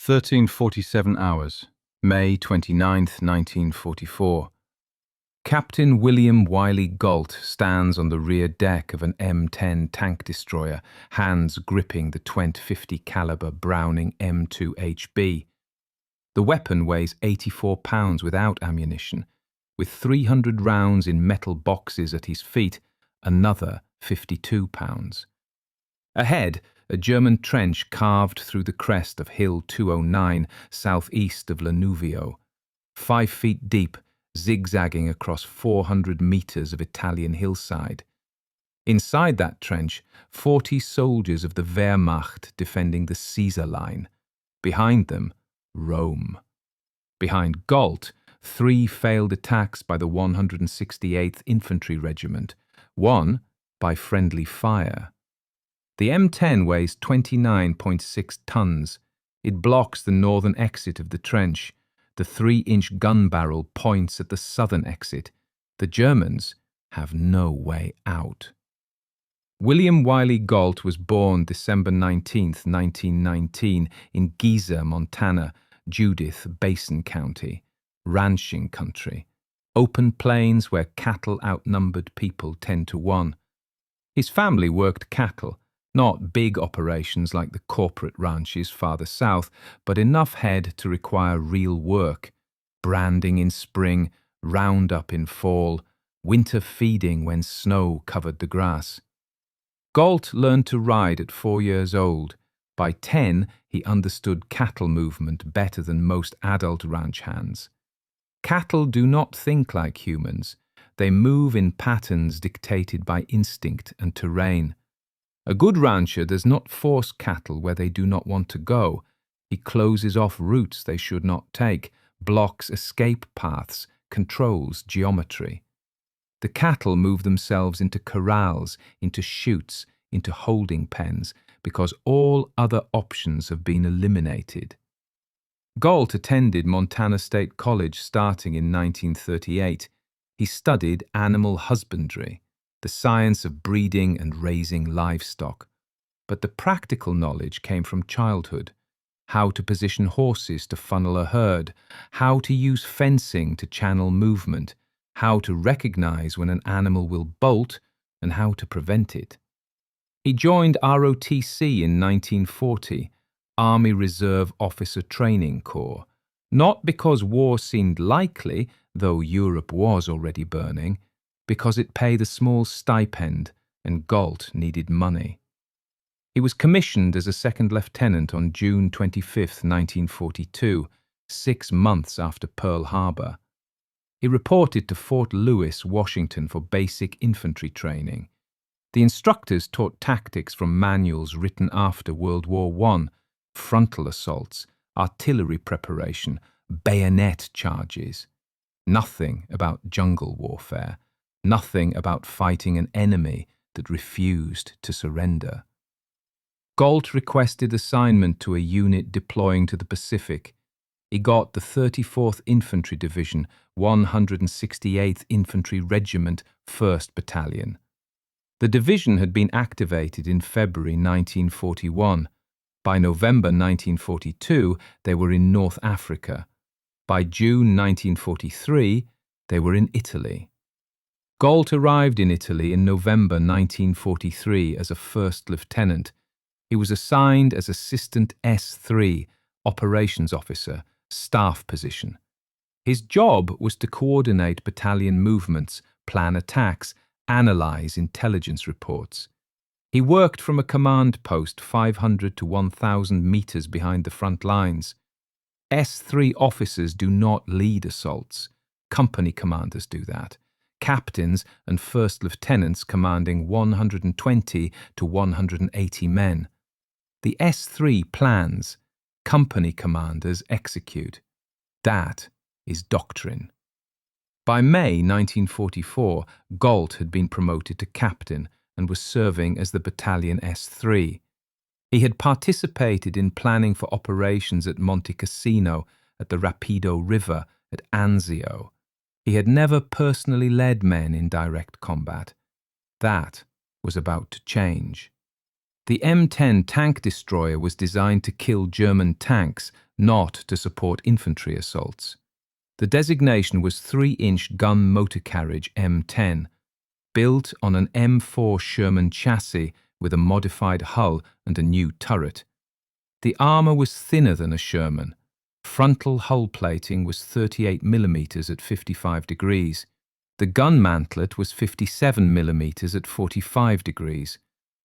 1347 hours, May 29th, 1944. Captain William Wylie Galt stands on the rear deck of an M10 Tank Destroyer, hands gripping the .50 caliber Browning M2 HB. The weapon weighs 84 pounds without ammunition, with 300 rounds in metal boxes at his feet, another 52 pounds. Ahead, a German trench carved through the crest of Hill 209, southeast of Lanuvio, 5 feet deep, zigzagging across 400 meters of Italian hillside. Inside that trench, 40 soldiers of the Wehrmacht defending the Caesar line. Behind them, Rome. Behind Galt, 3 failed attacks by the 168th Infantry Regiment, one by friendly fire. The M10 weighs 29.6 tons. It blocks the northern exit of the trench. The 3-inch gun barrel points at the southern exit. The Germans have no way out. William Wylie Galt was born December 19, 1919, in Geezer, Montana, Judith Basin County, ranching country, open plains where cattle outnumbered people 10 to 1. His family worked cattle, not big operations like the corporate ranches farther south, but enough head to require real work, branding in spring, roundup in fall, winter feeding when snow covered the grass. Galt learned to ride at 4 years old. By 10, he understood cattle movement better than most adult ranch hands. Cattle do not think like humans. They move in patterns dictated by instinct and terrain. A good rancher does not force cattle where they do not want to go. He closes off routes they should not take, blocks escape paths, controls geometry. The cattle move themselves into corrals, into chutes, into holding pens, because all other options have been eliminated. Galt attended Montana State College starting in 1938. He studied animal husbandry, the science of breeding and raising livestock. But the practical knowledge came from childhood. How to position horses to funnel a herd, how to use fencing to channel movement, how to recognize when an animal will bolt, and how to prevent it. He joined ROTC in 1940, Army Reserve Officer Training Corps, not because war seemed likely, though Europe was already burning, because it paid a small stipend and Galt needed money. He was commissioned as a second lieutenant on June 25, 1942, 6 months after Pearl Harbor. He reported to Fort Lewis, Washington for basic infantry training. The instructors taught tactics from manuals written after World War I, frontal assaults, artillery preparation, bayonet charges. Nothing about jungle warfare. Nothing about fighting an enemy that refused to surrender. Galt requested assignment to a unit deploying to the Pacific. He got the 34th Infantry Division, 168th Infantry Regiment, 1st Battalion. The division had been activated in February 1941. By November 1942, they were in North Africa. By June 1943, they were in Italy. Galt arrived in Italy in November 1943 as a first lieutenant. He was assigned as Assistant S3, Operations Officer, staff position. His job was to coordinate battalion movements, plan attacks, analyze intelligence reports. He worked from a command post 500 to 1,000 meters behind the front lines. S3 officers do not lead assaults. Company commanders do that. Captains and first lieutenants commanding 120 to 180 men. The S3 plans, company commanders execute. That is doctrine. By May 1944, Galt had been promoted to captain and was serving as the Battalion S3. He had participated in planning for operations at Monte Cassino, at the Rapido River, at Anzio. He had never personally led men in direct combat. That was about to change. The M10 Tank Destroyer was designed to kill German tanks, not to support infantry assaults. The designation was 3-inch gun motor carriage M10, built on an M4 Sherman chassis with a modified hull and a new turret. The armour was thinner than a Sherman. Frontal hull plating was 38 mm at 55 degrees. The gun mantlet was 57 mm at 45 degrees.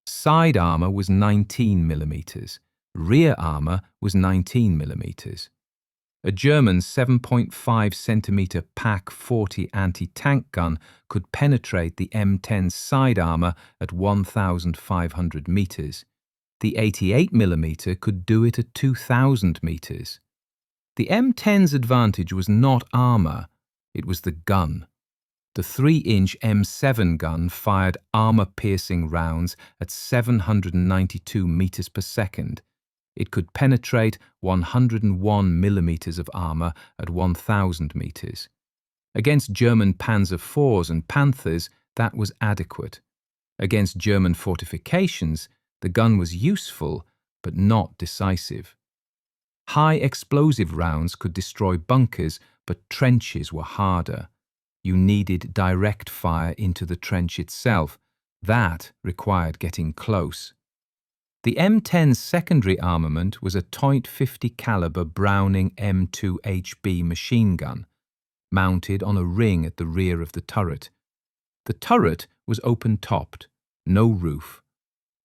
Side armour was 19 mm. Rear armour was 19 mm. A German 7.5 cm PaK 40 anti-tank gun could penetrate the M10's side armour at 1,500 metres. The 88 mm could do it at 2,000 metres. The M10's advantage was not armour, it was the gun. The 3-inch M7 gun fired armour-piercing rounds at 792 metres per second. It could penetrate 101 millimetres of armour at 1,000 metres. Against German Panzer IVs and Panthers, that was adequate. Against German fortifications, the gun was useful, but not decisive. High explosive rounds could destroy bunkers, but trenches were harder. You needed direct fire into the trench itself. That required getting close. The M10's secondary armament was a .50 caliber Browning M2 HB machine gun, mounted on a ring at the rear of the turret. The turret was open-topped, no roof.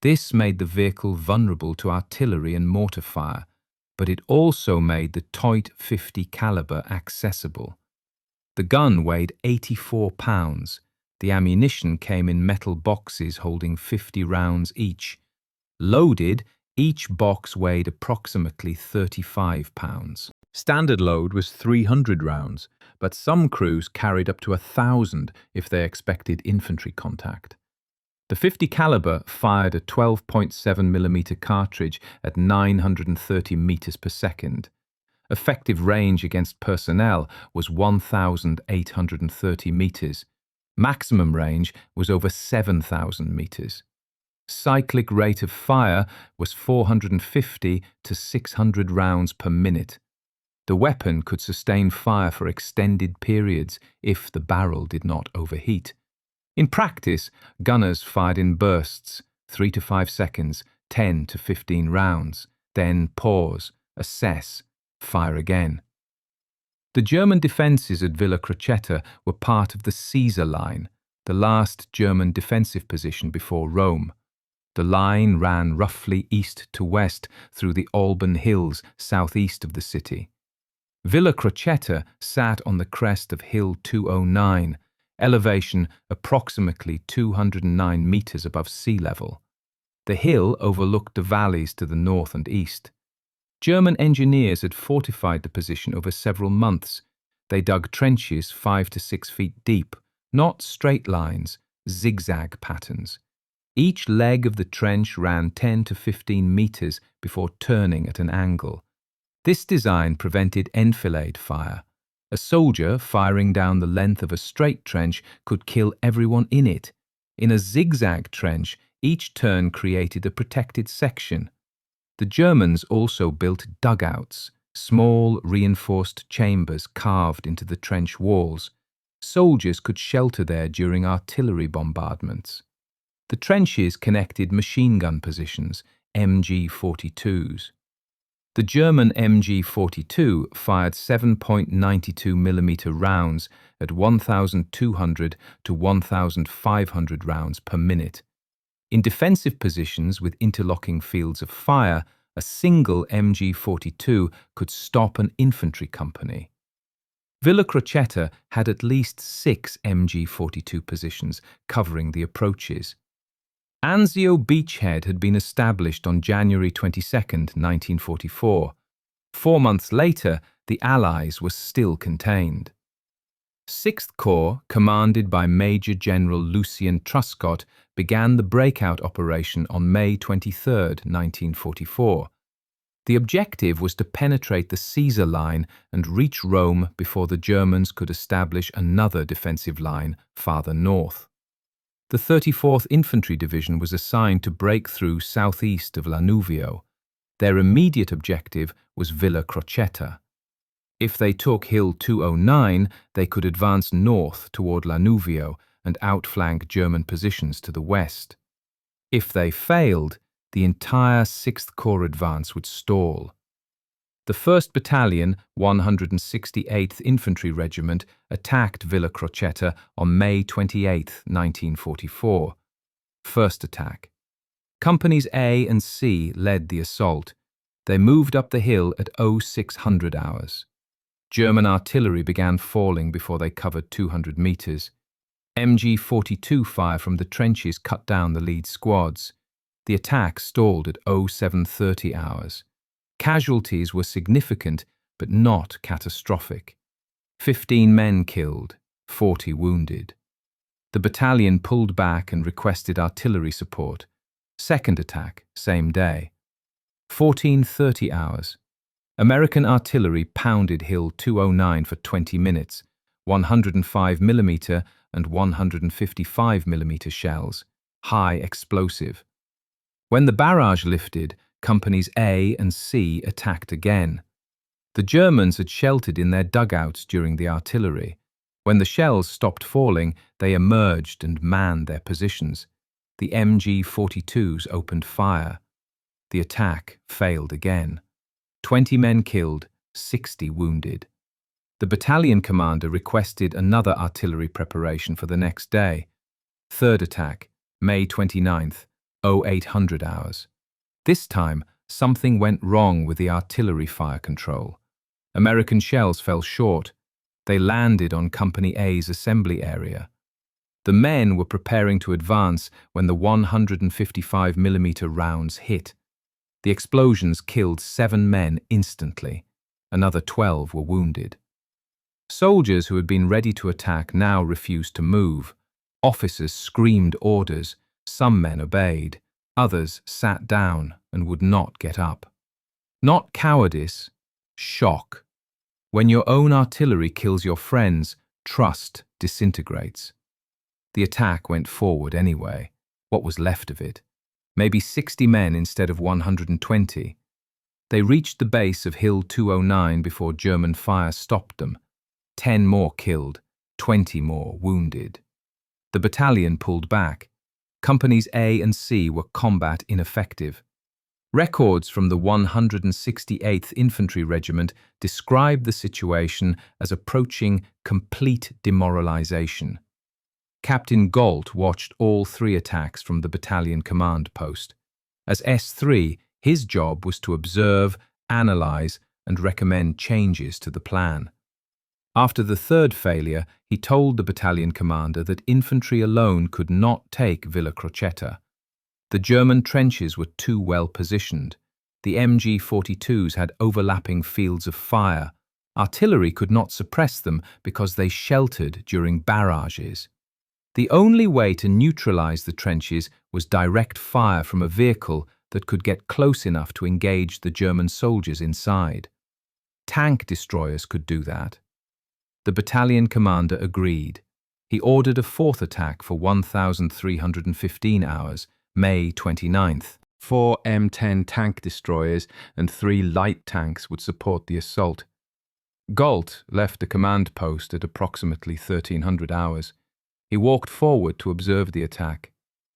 This made the vehicle vulnerable to artillery and mortar fire, but it also made the .50 caliber accessible. The gun weighed 84 pounds. The ammunition came in metal boxes holding 50 rounds each. Loaded, each box weighed approximately 35 pounds. Standard load was 300 rounds, but some crews carried up to 1,000 if they expected infantry contact. The 50 caliber fired a 12.7 mm cartridge at 930 meters per second. Effective range against personnel was 1,830 meters. Maximum range was over 7,000 meters. Cyclic rate of fire was 450 to 600 rounds per minute. The weapon could sustain fire for extended periods if the barrel did not overheat. In practice, gunners fired in bursts, 3 to 5 seconds, 10 to 15 rounds, then pause, assess, fire again. The German defences at Villa Crocetta were part of the Caesar Line, the last German defensive position before Rome. The line ran roughly east to west through the Alban Hills southeast of the city. Villa Crocetta sat on the crest of Hill 209, elevation approximately 209 metres above sea level. The hill overlooked the valleys to the north and east. German engineers had fortified the position over several months. They dug trenches 5 to 6 feet deep, not straight lines, zigzag patterns. Each leg of the trench ran 10 to 15 metres before turning at an angle. This design prevented enfilade fire. A soldier firing down the length of a straight trench could kill everyone in it. In a zigzag trench, each turn created a protected section. The Germans also built dugouts, small reinforced chambers carved into the trench walls. Soldiers could shelter there during artillery bombardments. The trenches connected machine gun positions, MG-42s. The German MG-42 fired 7.92 mm rounds at 1,200 to 1,500 rounds per minute. In defensive positions with interlocking fields of fire, a single MG-42 could stop an infantry company. Villa Crocetta had at least 6 MG-42 positions covering the approaches. Anzio Beachhead had been established on January 22, 1944. 4 months later, the Allies were still contained. 6th Corps, commanded by Major General Lucien Truscott, began the breakout operation on May 23, 1944. The objective was to penetrate the Caesar Line and reach Rome before the Germans could establish another defensive line farther north. The 34th Infantry Division was assigned to break through southeast of Lanuvio. Their immediate objective was Villa Crocetta. If they took Hill 209, they could advance north toward Lanuvio and outflank German positions to the west. If they failed, the entire 6th Corps advance would stall. The 1st Battalion, 168th Infantry Regiment, attacked Villa Crocetta on May 28, 1944. First attack. Companies A and C led the assault. They moved up the hill at 0600 hours. German artillery began falling before they covered 200 meters. MG-42 fire from the trenches cut down the lead squads. The attack stalled at 0730 hours. Casualties were significant, but not catastrophic. 15 men killed, 40 wounded. The battalion pulled back and requested artillery support. Second attack, same day. 1430 hours. American artillery pounded Hill 209 for 20 minutes, 105mm and 155mm shells, high explosive. When the barrage lifted, Companies A and C attacked again. The Germans had sheltered in their dugouts during the artillery. When the shells stopped falling, they emerged and manned their positions. The MG-42s opened fire. The attack failed again. 20 men killed, 60 wounded. The battalion commander requested another artillery preparation for the next day. Third attack, May 29th, 0800 hours. This time, something went wrong with the artillery fire control. American shells fell short. They landed on Company A's assembly area. The men were preparing to advance when the 155mm rounds hit. The explosions killed 7 men instantly. Another 12 were wounded. Soldiers who had been ready to attack now refused to move. Officers screamed orders. Some men obeyed. Others sat down and would not get up. Not cowardice, shock. When your own artillery kills your friends, trust disintegrates. The attack went forward anyway. What was left of it? Maybe 60 men instead of 120. They reached the base of Hill 209 before German fire stopped them. 10 more killed, 20 more wounded. The battalion pulled back. Companies A and C were combat ineffective. Records from the 168th Infantry Regiment describe the situation as approaching complete demoralization. Captain Galt watched all 3 attacks from the battalion command post. As S3, his job was to observe, analyze, and recommend changes to the plan. After the 3rd failure, he told the battalion commander that infantry alone could not take Villa Crocetta. The German trenches were too well positioned. The MG-42s had overlapping fields of fire. Artillery could not suppress them because they sheltered during barrages. The only way to neutralize the trenches was direct fire from a vehicle that could get close enough to engage the German soldiers inside. Tank destroyers could do that. The battalion commander agreed. He ordered a 4th attack for 1,315 hours, May 29th. 4 M10 Tank Destroyers and 3 light tanks would support the assault. Galt left the command post at approximately 1300 hours. He walked forward to observe the attack.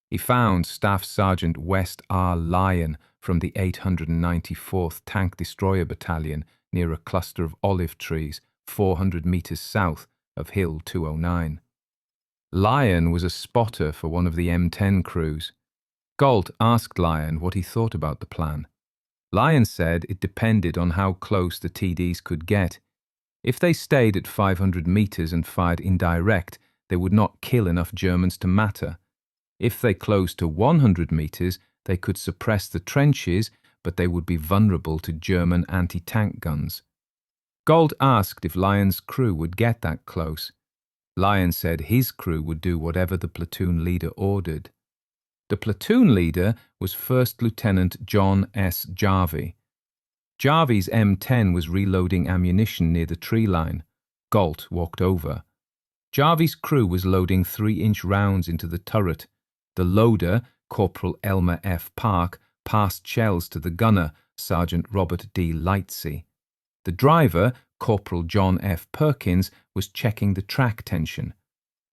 He found Staff Sergeant West R. Lyon from the 894th Tank Destroyer Battalion near a cluster of olive trees 400 meters south of Hill 209. Lyon was a spotter for one of the M10 crews. Galt asked Lyon what he thought about the plan. Lyon said it depended on how close the TDs could get. If they stayed at 500 meters and fired indirect, they would not kill enough Germans to matter. If they closed to 100 meters, they could suppress the trenches, but they would be vulnerable to German anti-tank guns. Galt asked if Lyon's crew would get that close. Lyon said his crew would do whatever the platoon leader ordered. The platoon leader was First Lieutenant John S. Jarvie. Jarvie's M10 was reloading ammunition near the tree line. Galt walked over. Jarvie's crew was loading 3-inch rounds into the turret. The loader, Corporal Elmer F. Park, passed shells to the gunner, Sergeant Robert D. Lightsey. The driver, Corporal John F. Perkins, was checking the track tension.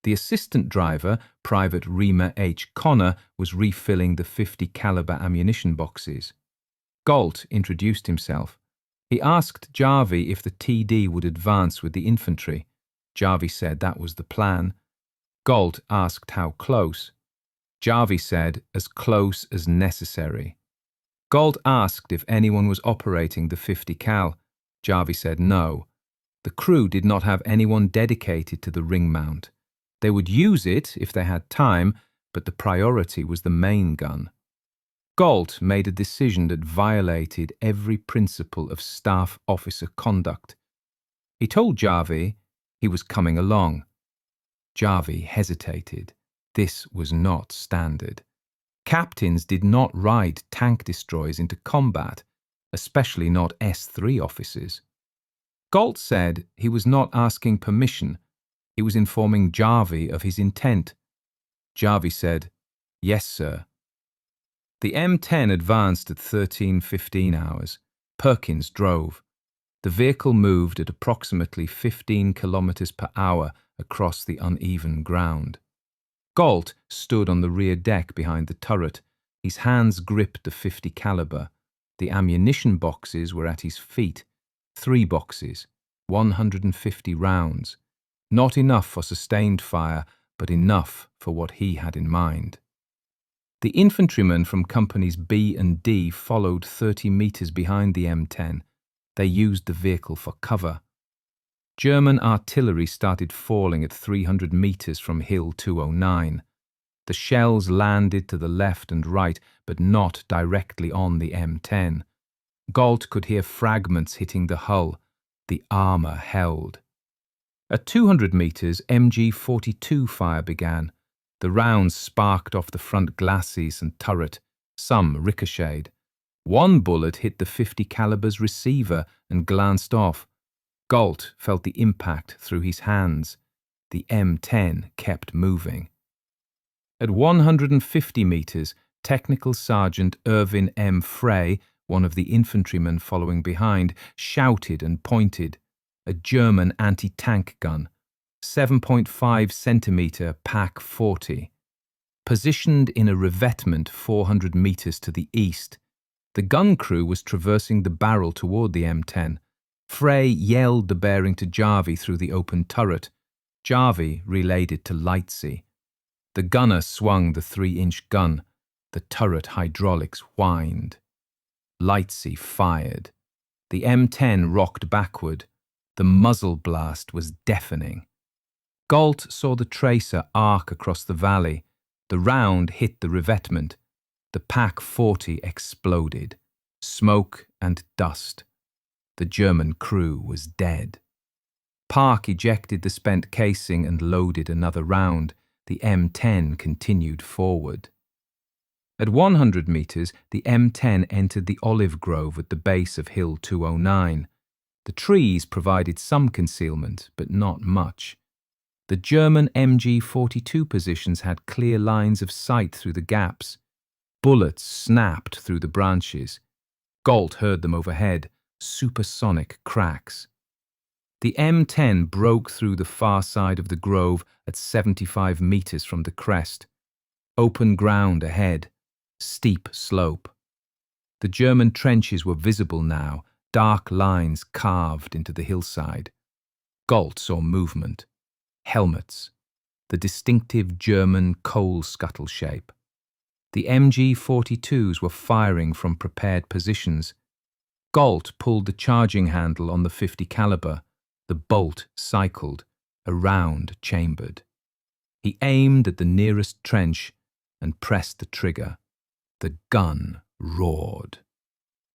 The assistant driver, Private Reema H. Connor, was refilling the 50 caliber ammunition boxes. Galt introduced himself. He asked Jarvie if the TD would advance with the infantry. Jarvie said that was the plan. Galt asked how close. Jarvie said as close as necessary. Galt asked if anyone was operating the 50 cal. Jarvie said no. The crew did not have anyone dedicated to the ring mount. They would use it if they had time, but the priority was the main gun. Galt made a decision that violated every principle of staff officer conduct. He told Jarvie he was coming along. Jarvie hesitated. This was not standard. Captains did not ride tank destroyers into combat, especially not S3 officers. Galt said he was not asking permission. He was informing Jarvie of his intent. Jarvie said, "Yes, sir." The M10 advanced at 13:15 hours. Perkins drove. The vehicle moved at approximately 15 kilometers per hour across the uneven ground. Galt stood on the rear deck behind the turret. His hands gripped the 50 caliber. The ammunition boxes were at his feet. 3 boxes, 150 rounds. Not enough for sustained fire, but enough for what he had in mind. The infantrymen from companies B and D followed 30 meters behind the M10. They used the vehicle for cover. German artillery started falling at 300 meters from Hill 209. The shells landed to the left and right, but not directly on the M10. Galt could hear fragments hitting the hull. The armor held. At 200 meters, MG-42 fire began. The rounds sparked off the front glacis and turret. Some ricocheted. One bullet hit the 50 caliber's receiver and glanced off. Galt felt the impact through his hands. The M10 kept moving. At 150 meters, Technical Sergeant Irvin M. Frey, one of the infantrymen following behind, shouted and pointed. A German anti-tank gun, 7.5 centimeter Pak 40. Positioned in a revetment 400 meters to the east, the gun crew was traversing the barrel toward the M10. Frey yelled the bearing to Jarvie through the open turret. Jarvie relayed it to Lightsey. The gunner swung the 3-inch gun. The turret hydraulics whined. Lightsey fired. The M10 rocked backward. The muzzle blast was deafening. Galt saw the tracer arc across the valley. The round hit the revetment. The Pak 40 exploded. Smoke and dust. The German crew was dead. Park ejected the spent casing and loaded another round. The M10 continued forward. At 100 meters, the M10 entered the olive grove at the base of Hill 209. The trees provided some concealment, but not much. The German MG-42 positions had clear lines of sight through the gaps. Bullets snapped through the branches. Galt heard them overhead, supersonic cracks. The M10 broke through the far side of the grove at 75 meters from the crest. Open ground ahead, steep slope. The German trenches were visible now, dark lines carved into the hillside. Galt saw movement. Helmets. The distinctive German coal scuttle shape. The MG-42s were firing from prepared positions. Galt pulled the charging handle on the 50 caliber. The bolt cycled, a round chambered. He aimed at the nearest trench and pressed the trigger. The gun roared.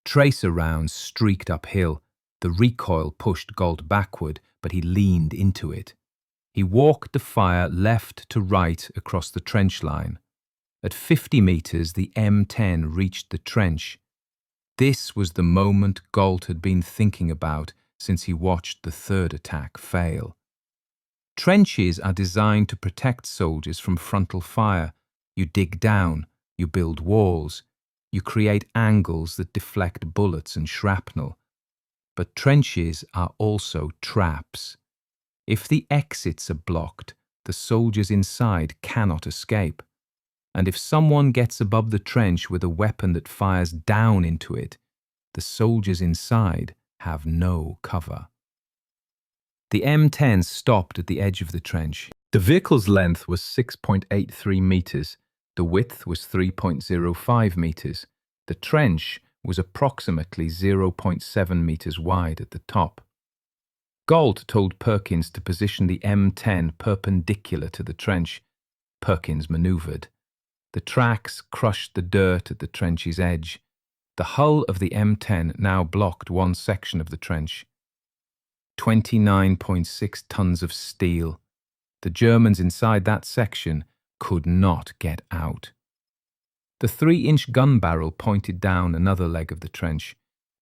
Tracer rounds streaked uphill. The recoil pushed Galt backward, but he leaned into it. He walked the fire left to right across the trench line. At 50 meters, the M10 reached the trench. This was the moment Galt had been thinking about since he watched the third attack fail. Trenches are designed to protect soldiers from frontal fire. You dig down, you build walls. You create angles that deflect bullets and shrapnel. But trenches are also traps. If the exits are blocked, the soldiers inside cannot escape. And if someone gets above the trench with a weapon that fires down into it, the soldiers inside have no cover. The M10 stopped at the edge of the trench. The vehicle's length was 6.83 meters. The width was 3.05 meters. The trench was approximately 0.7 meters wide at the top. Galt told Perkins to position the M10 perpendicular to the trench. Perkins manoeuvred. The tracks crushed the dirt at the trench's edge. The hull of the M10 now blocked one section of the trench. 29.6 tons of steel. The Germans inside that section could not get out. The 3-inch gun barrel pointed down another leg of the trench.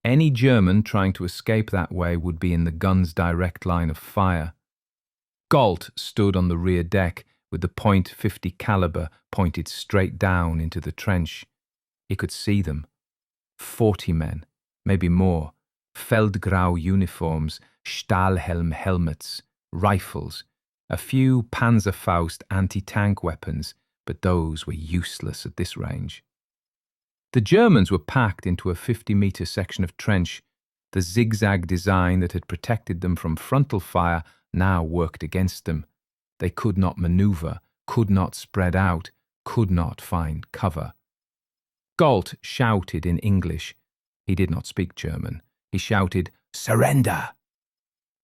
Any German trying to escape that way would be in the gun's direct line of fire. Galt stood on the rear deck with the .50 caliber pointed straight down into the trench. He could see them. 40 men, maybe more. Feldgrau uniforms, Stahlhelm helmets, rifles, a few Panzerfaust anti-tank weapons, but those were useless at this range. The Germans were packed into a 50-meter section of trench. The zigzag design that had protected them from frontal fire now worked against them. They could not maneuver, could not spread out, could not find cover. Galt shouted in English. He did not speak German. He shouted, "Surrender!"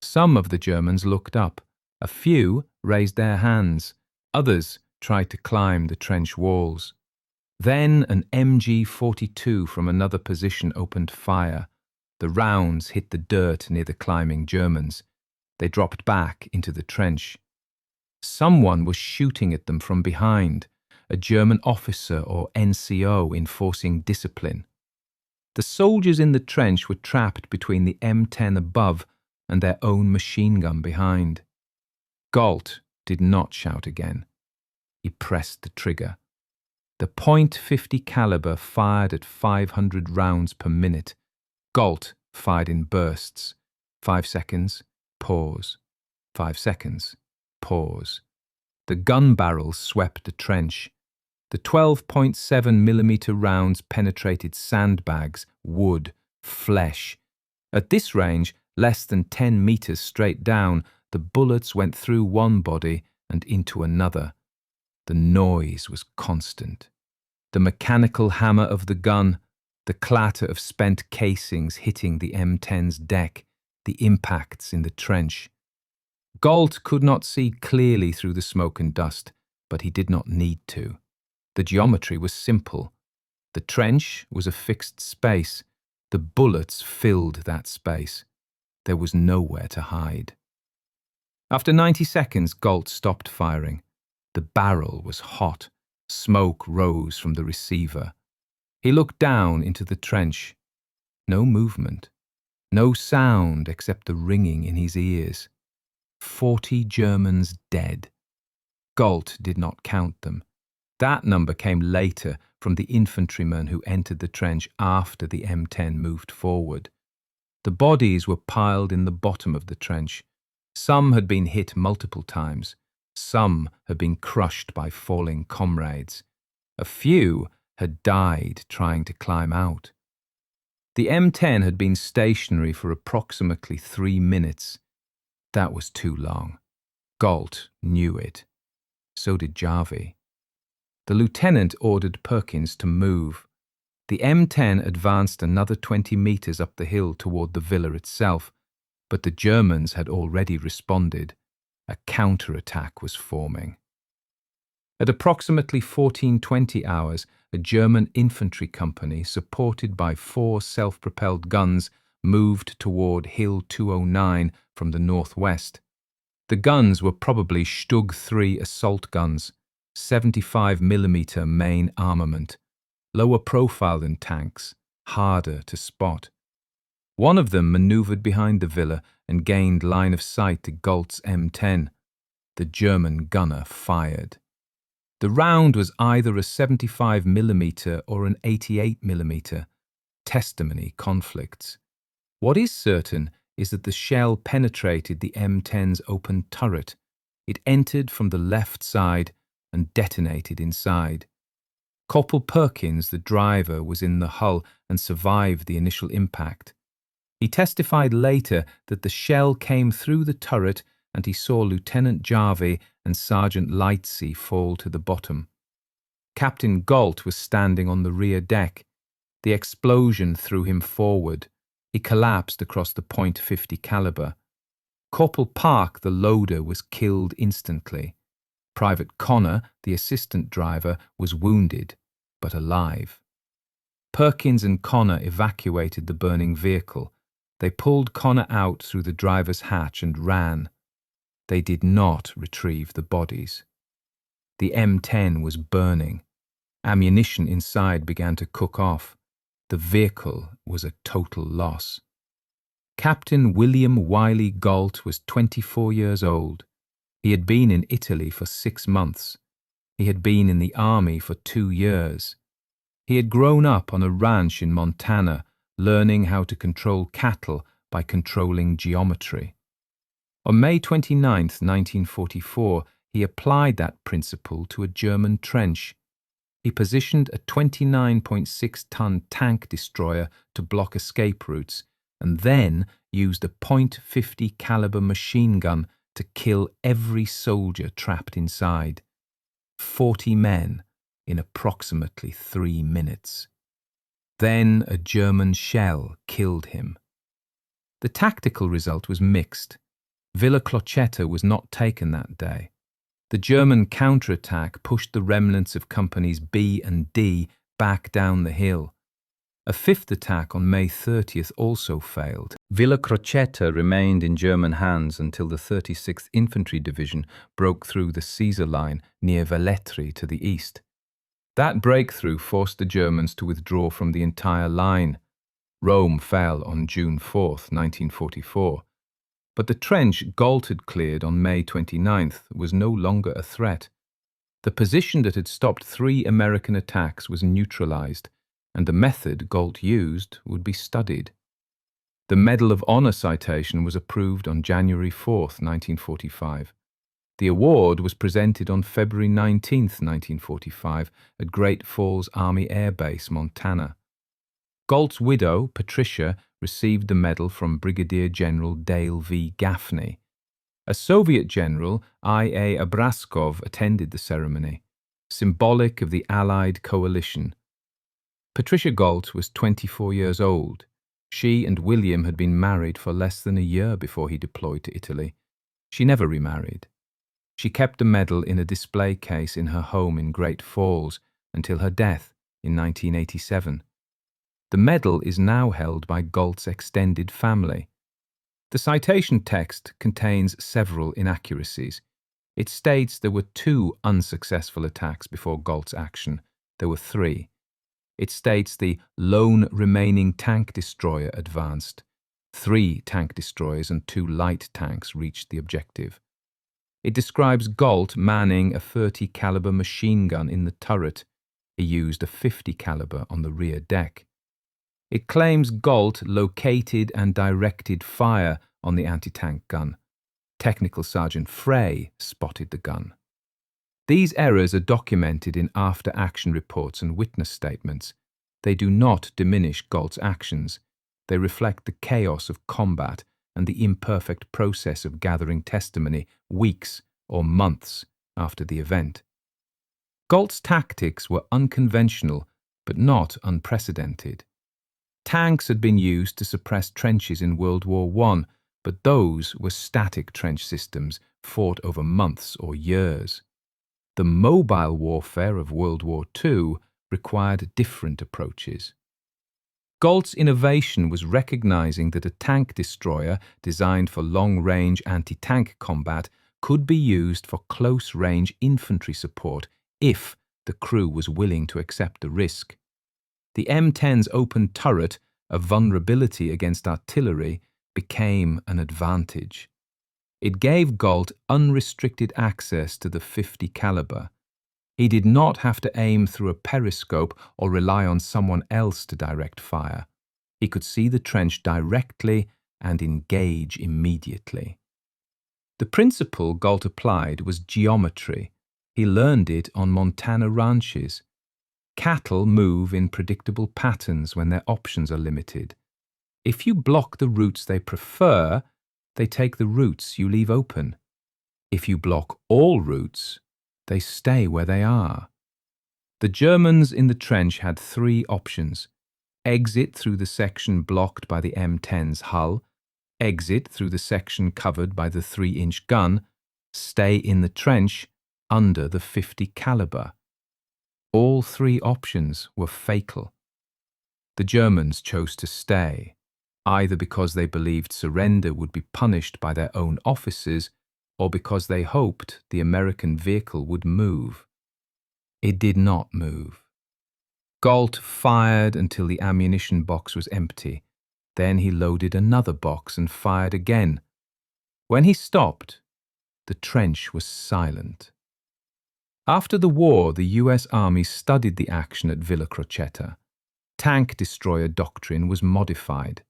Some of the Germans looked up. A few raised their hands. Others tried to climb the trench walls. Then an MG-42 from another position opened fire. The rounds hit the dirt near the climbing Germans. They dropped back into the trench. Someone was shooting at them from behind, a German officer or NCO enforcing discipline. The soldiers in the trench were trapped between the M10 above and their own machine gun behind. Galt did not shout again. He pressed the trigger. The .50 caliber fired at 500 rounds per minute. Galt fired in bursts. 5 seconds, pause. 5 seconds, pause. The gun barrels swept the trench. The 12.7mm rounds penetrated sandbags, wood, flesh. At this range, less than 10 meters straight down, the bullets went through one body and into another. The noise was constant. The mechanical hammer of the gun, the clatter of spent casings hitting the M10's deck, the impacts in the trench. Galt could not see clearly through the smoke and dust, but he did not need to. The geometry was simple. The trench was a fixed space. The bullets filled that space. There was nowhere to hide. After 90 seconds, Galt stopped firing. The barrel was hot. Smoke rose from the receiver. He looked down into the trench. No movement. No sound except the ringing in his ears. 40 Germans dead. Galt did not count them. That number came later from the infantrymen who entered the trench after the M10 moved forward. The bodies were piled in the bottom of the trench. Some had been hit multiple times. Some had been crushed by falling comrades. A few had died trying to climb out. The M10 had been stationary for approximately 3 minutes. That was too long. Galt knew it. So did Jarvie. The lieutenant ordered Perkins to move. The M10 advanced another 20 meters up the hill toward the villa itself, but the Germans had already responded. A counterattack was forming. At approximately 14:20 hours, a German infantry company, supported by 4 self-propelled guns, moved toward Hill 209 from the northwest. The guns were probably Stug 3 assault guns, 75mm main armament, lower profile than tanks, harder to spot. One of them maneuvered behind the villa and gained line of sight to Galt's M10. The German gunner fired. The round was either a 75mm or an 88mm. Testimony conflicts. What is certain is that the shell penetrated the M10's open turret. It entered from the left side and detonated inside. Corporal Perkins, the driver, was in the hull and survived the initial impact. He testified later that the shell came through the turret and he saw Lieutenant Jarvie and Sergeant Lightsey fall to the bottom. Captain Galt was standing on the rear deck. The explosion threw him forward. He collapsed across the .50 caliber. Corporal Park, the loader, was killed instantly. Private Connor, the assistant driver, was wounded, but alive. Perkins and Connor evacuated the burning vehicle. They pulled Connor out through the driver's hatch and ran. They did not retrieve the bodies. The M10 was burning. Ammunition inside began to cook off. The vehicle was a total loss. Captain William Wylie Galt was 24 years old. He had been in Italy for 6 months. He had been in the army for 2 years. He had grown up on a ranch in Montana, learning how to control cattle by controlling geometry. On May 29, 1944, he applied that principle to a German trench. He positioned a 29.6-ton tank destroyer to block escape routes, and then used a .50 caliber machine gun to kill every soldier trapped inside. 40 men in approximately 3 minutes. Then a German shell killed him. The tactical result was mixed. Villa Crocetta was not taken that day. The German counterattack pushed the remnants of Companies B and D back down the hill. A fifth attack on May 30th also failed. Villa Crocetta remained in German hands until the 36th Infantry Division broke through the Caesar line near Velletri to the east. That breakthrough forced the Germans to withdraw from the entire line. Rome fell on June 4th, 1944. But the trench Galt had cleared on May 29th was no longer a threat. The position that had stopped 3 American attacks was neutralized, and the method Galt used would be studied. The Medal of Honor citation was approved on January 4th, 1945. The award was presented on February 19th, 1945, at Great Falls Army Air Base, Montana. Galt's widow, Patricia, received the medal from Brigadier General Dale V. Gaffney. A Soviet general, I.A. Abraskov, attended the ceremony, symbolic of the Allied coalition. Patricia Galt was 24 years old. She and William had been married for less than a year before he deployed to Italy. She never remarried. She kept the medal in a display case in her home in Great Falls until her death in 1987. The medal is now held by Galt's extended family. The citation text contains several inaccuracies. It states there were 2 unsuccessful attacks before Galt's action. There were 3. It states the lone remaining tank destroyer advanced. 3 tank destroyers and 2 light tanks reached the objective. It describes Galt manning a .30 caliber machine gun in the turret. He used a .50 caliber on the rear deck. It claims Galt located and directed fire on the anti-tank gun. Technical Sergeant Frey spotted the gun. These errors are documented in after-action reports and witness statements. They do not diminish Galt's actions. They reflect the chaos of combat and the imperfect process of gathering testimony weeks or months after the event. Galt's tactics were unconventional, but not unprecedented. Tanks had been used to suppress trenches in World War I, but those were static trench systems fought over months or years. The mobile warfare of World War II required different approaches. Galt's innovation was recognizing that a tank destroyer designed for long-range anti-tank combat could be used for close-range infantry support if the crew was willing to accept the risk. The M10's open turret, a vulnerability against artillery, became an advantage. It gave Galt unrestricted access to the .50 caliber. He did not have to aim through a periscope or rely on someone else to direct fire. He could see the trench directly and engage immediately. The principle Galt applied was geometry. He learned it on Montana ranches. Cattle move in predictable patterns when their options are limited. If you block the routes they prefer, they take the routes you leave open. If you block all routes, they stay where they are. The Germans in the trench had three options: exit through the section blocked by the M10's hull, exit through the section covered by the 3-inch gun, stay in the trench under the 50 caliber. All three options were fatal. The Germans chose to stay, either because they believed surrender would be punished by their own officers or because they hoped the American vehicle would move. It did not move. Galt fired until the ammunition box was empty. Then he loaded another box and fired again. When he stopped, the trench was silent. After the war, the US Army studied the action at Villa Crocetta. Tank destroyer doctrine was modified.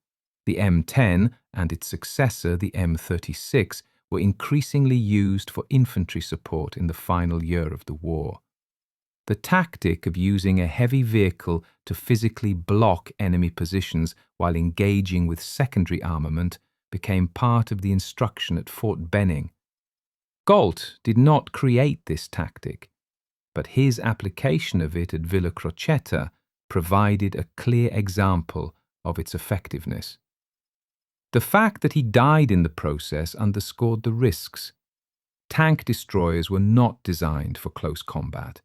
The M10 and its successor, the M36, were increasingly used for infantry support in the final year of the war. The tactic of using a heavy vehicle to physically block enemy positions while engaging with secondary armament became part of the instruction at Fort Benning. Galt did not create this tactic, but his application of it at Villa Crocetta provided a clear example of its effectiveness. The fact that he died in the process underscored the risks. Tank destroyers were not designed for close combat.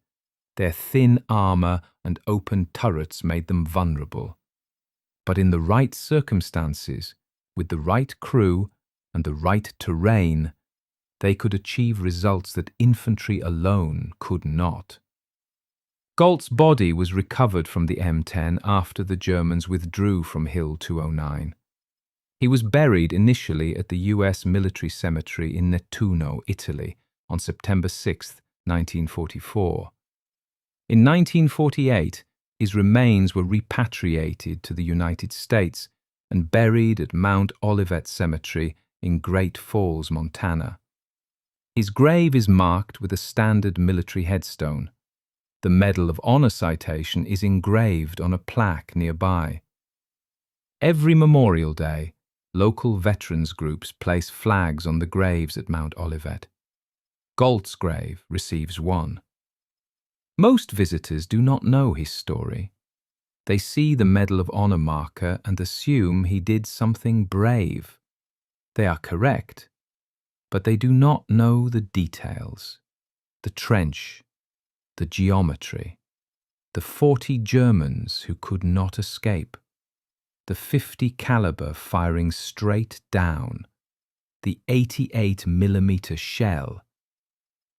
Their thin armor and open turrets made them vulnerable. But in the right circumstances, with the right crew and the right terrain, they could achieve results that infantry alone could not. Galt's body was recovered from the M10 after the Germans withdrew from Hill 209. He was buried initially at the US military cemetery in Nettuno, Italy, on September 6, 1944. In 1948, his remains were repatriated to the United States and buried at Mount Olivet Cemetery in Great Falls, Montana. His grave is marked with a standard military headstone. The Medal of Honor citation is engraved on a plaque nearby. Every Memorial Day, local veterans groups place flags on the graves at Mount Olivet. Galt's grave receives one. Most visitors do not know his story. They see the Medal of Honor marker and assume he did something brave. They are correct, but they do not know the details, the trench, the geometry, the 40 Germans who could not escape, the 50 caliber firing straight down, the 88mm shell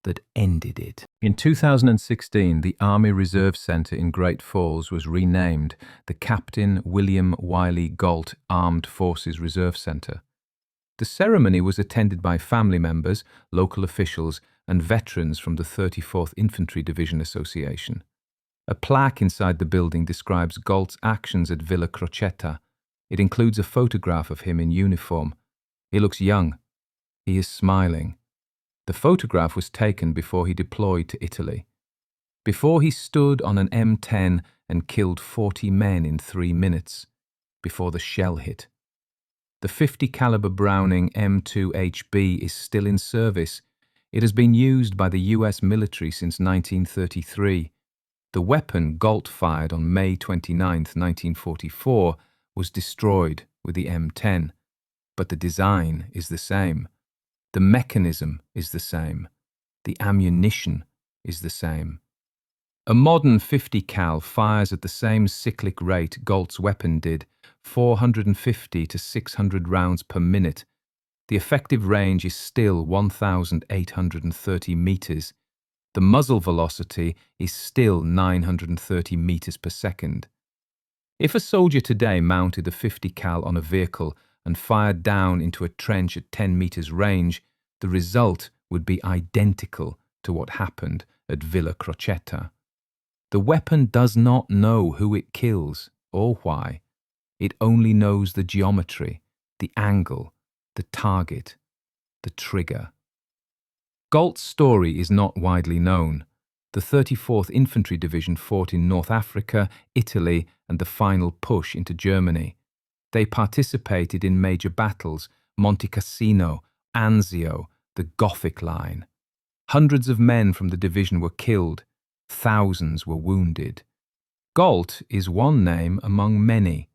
that ended it. In 2016, the Army Reserve Centre in Great Falls was renamed the Captain William Wylie Galt Armed Forces Reserve Centre. The ceremony was attended by family members, local officials, and veterans from the 34th Infantry Division Association. A plaque inside the building describes Galt's actions at Villa Crocetta. It includes a photograph of him in uniform. He looks young. He is smiling. The photograph was taken before he deployed to Italy. Before he stood on an M10 and killed 40 men in 3 minutes, before the shell hit. The 50 caliber Browning M2HB is still in service. It has been used by the US military since 1933. The weapon Galt fired on May 29, 1944 was destroyed with the M10, but the design is the same. The mechanism is the same. The ammunition is the same. A modern 50 cal fires at the same cyclic rate Galt's weapon did, 450 to 600 rounds per minute. The effective range is still 1,830 meters. The muzzle velocity is still 930 meters per second. If a soldier today mounted a 50 cal on a vehicle and fired down into a trench at 10 meters range, the result would be identical to what happened at Villa Crocetta. The weapon does not know who it kills or why. It only knows the geometry, the angle, the target, the trigger. Galt's story is not widely known. The 34th Infantry Division fought in North Africa, Italy, and the final push into Germany. They participated in major battles, Monte Cassino, Anzio, the Gothic Line. Hundreds of men from the division were killed. Thousands were wounded. Galt is one name among many.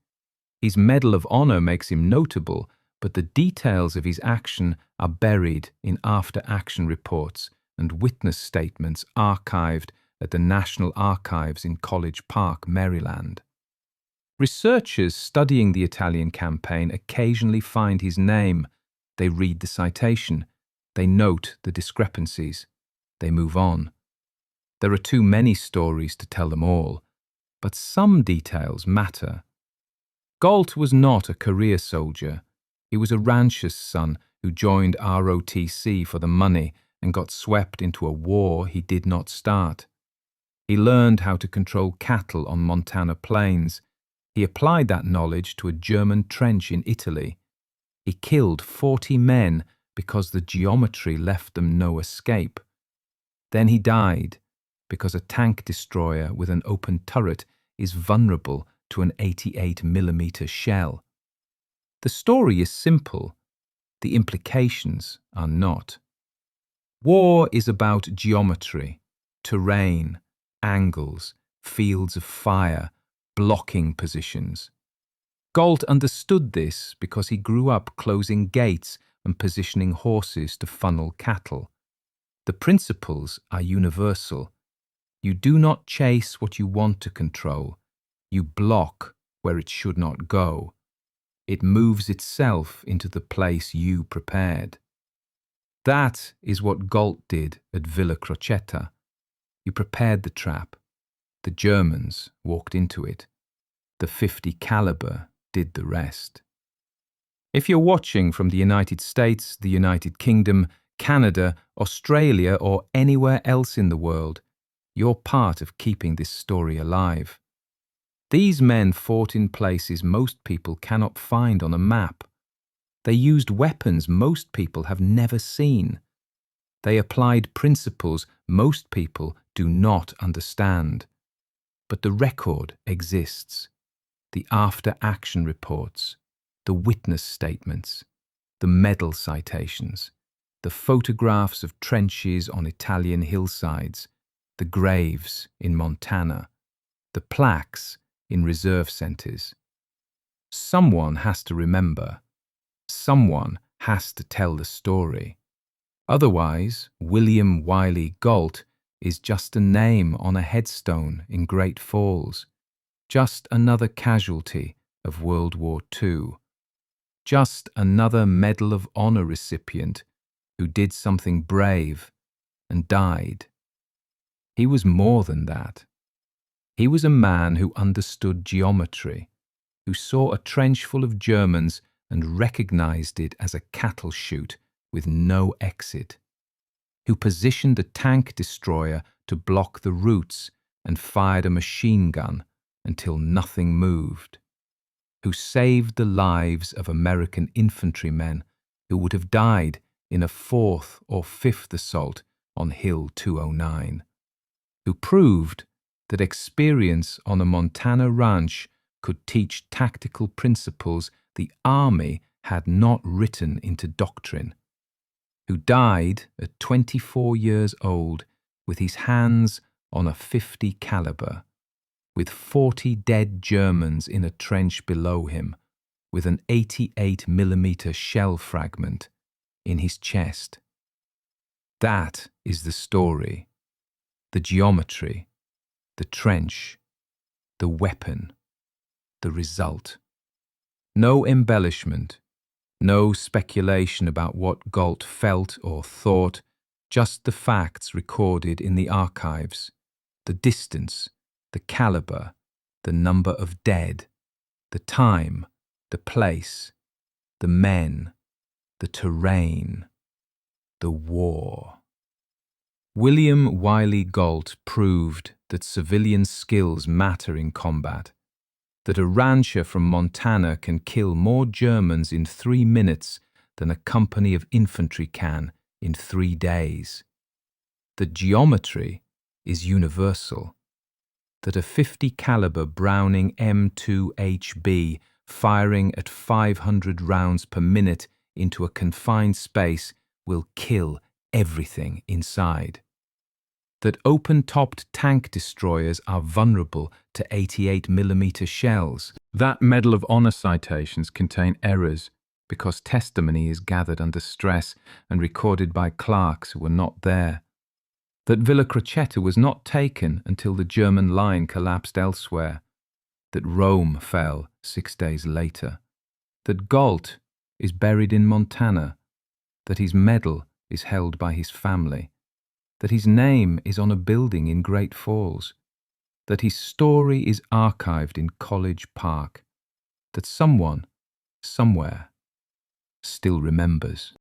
His Medal of Honor makes him notable, but the details of his action are buried in after-action reports and witness statements archived at the National Archives in College Park, Maryland. Researchers studying the Italian campaign occasionally find his name. They read the citation. They note the discrepancies. They move on. There are too many stories to tell them all, but some details matter. Galt was not a career soldier. He was a rancher's son who joined ROTC for the money and got swept into a war he did not start. He learned how to control cattle on Montana plains. He applied that knowledge to a German trench in Italy. He killed 40 men because the geometry left them no escape. Then he died because a tank destroyer with an open turret is vulnerable to an 88mm shell. The story is simple. The implications are not. War is about geometry, terrain, angles, fields of fire, blocking positions. Galt understood this because he grew up closing gates and positioning horses to funnel cattle. The principles are universal. You do not chase what you want to control. You block where it should not go. It moves itself into the place you prepared. That is what Galt did at Villa Crocetta. He prepared the trap. The Germans walked into it. The .50 caliber did the rest. If you're watching from the United States, the United Kingdom, Canada, Australia, or anywhere else in the world, you're part of keeping this story alive. These men fought in places most people cannot find on a map. They used weapons most people have never seen. They applied principles most people do not understand. But the record exists. The after-action reports, the witness statements, the medal citations, the photographs of trenches on Italian hillsides, the graves in Montana, the plaques in reserve centres. Someone has to remember. Someone has to tell the story. Otherwise, William Wylie Galt is just a name on a headstone in Great Falls, just another casualty of World War II, just another Medal of Honor recipient who did something brave and died. He was more than that. He was a man who understood geometry, who saw a trench full of Germans and recognized it as a cattle chute with no exit, who positioned a tank destroyer to block the routes and fired a machine gun until nothing moved, who saved the lives of American infantrymen who would have died in a fourth or fifth assault on Hill 209, who proved that experience on a Montana ranch could teach tactical principles the army had not written into doctrine, who died at 24 years old with his hands on a .50 caliber, with 40 dead Germans in a trench below him, with an 88mm shell fragment in his chest. That is the story, the geometry, the trench, the weapon, the result. No embellishment, no speculation about what Galt felt or thought, just the facts recorded in the archives, the distance, the caliber, the number of dead, the time, the place, the men, the terrain, the war. William Wylie Galt proved that civilian skills matter in combat, that a rancher from Montana can kill more Germans in 3 minutes than a company of infantry can in 3 days, that geometry is universal, that a 50 caliber Browning M2 HB firing at 500 rounds per minute into a confined space will kill everything inside, that open-topped tank destroyers are vulnerable to 88mm shells, that Medal of Honor citations contain errors because testimony is gathered under stress and recorded by clerks who were not there, that Villa Crocetta was not taken until the German line collapsed elsewhere, that Rome fell 6 days later, that Galt is buried in Montana, that his medal is held by his family, that his name is on a building in Great Falls, that his story is archived in College Park, that someone, somewhere, still remembers.